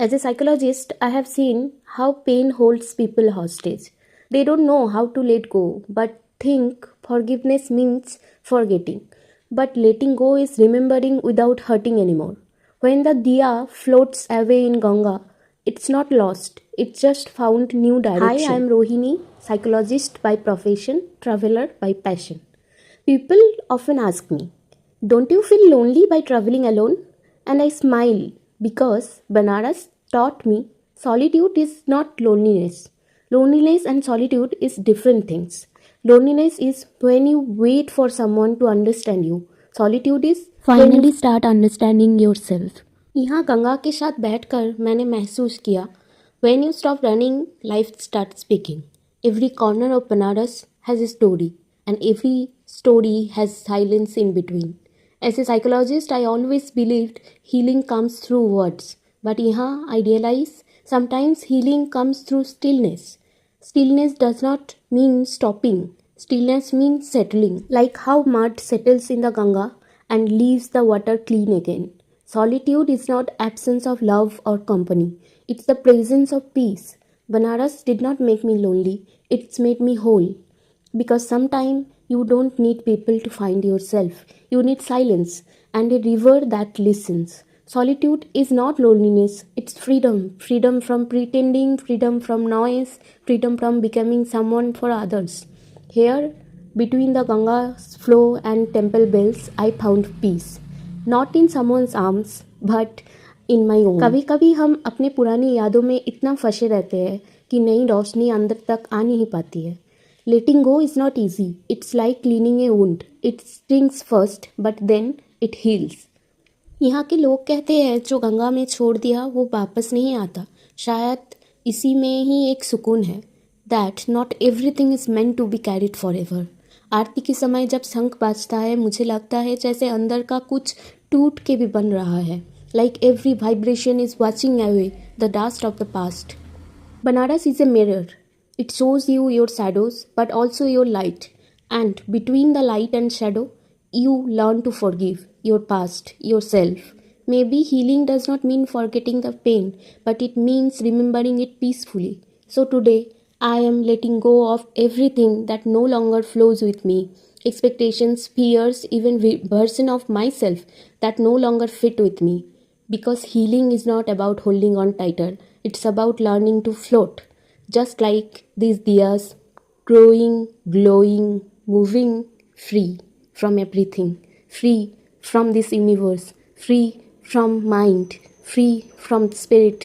As a psychologist, I have seen how pain holds people hostage. They don't know how to let go, but think forgiveness means forgetting. But letting go is remembering without hurting anymore. When the diya floats away in Ganga, it's not lost, it just found new direction. Hi, I'm Rohini, psychologist by profession, traveler by passion. People often ask me, don't you feel lonely by traveling alone? And I smile because Banaras taught me solitude is not loneliness. Loneliness and solitude is different things. Loneliness is when you wait for someone to understand you. Solitude is finally start understanding yourself. यहाँ गंगा के साथ बैठकर मैंने महसूस किया when you stop running, life starts speaking. Every corner of Banaras has a story, and every story has silence in between. As a psychologist, I always believed healing comes through words, but here I realize sometimes healing comes through stillness. Stillness does not mean stopping. Stillness means settling, like how mud settles in the Ganga and leaves the water clean again. Solitude is not absence of love or company. It's the presence of peace. Banaras did not make me lonely. It's made me whole. Because sometimes you don't need people to find yourself. You need silence and a river that listens. Solitude is not loneliness, it's freedom. Freedom from pretending, freedom from noise, freedom from becoming someone for others. Here, between the Ganga's flow and temple bells, I found peace. Not in someone's arms, but in my own. कभी कभी हम अपने पुरानी यादों में इतना फंसे रहते हैं कि नई रोशनी अंदर तक आ नहीं पाती है. Letting go is not easy. It's like cleaning a wound. It stings first, but then it heals. यहाँ के लोग कहते हैं जो गंगा में छोड़ दिया वो वापस नहीं आता. शायद इसी में ही एक सुकून है. That not everything is meant to be carried forever. आरती के समय जब शंख बाजता है मुझे लगता है जैसे अंदर का कुछ टूट के भी बन रहा है. Like every vibration is washing away the dust of the past. Banaras is a mirror. It shows you your shadows but also your light. And between the light and shadow, you learn to forgive your past, yourself. Maybe healing does not mean forgetting the pain, but it means remembering it peacefully. So today, I am letting go of everything that no longer flows with me. Expectations, fears, even version of myself that no longer fit with me. Because healing is not about holding on tighter, it's about learning to float. Just like these diyas, growing, glowing, moving, free from everything, free from this universe, free from mind, free from spirit.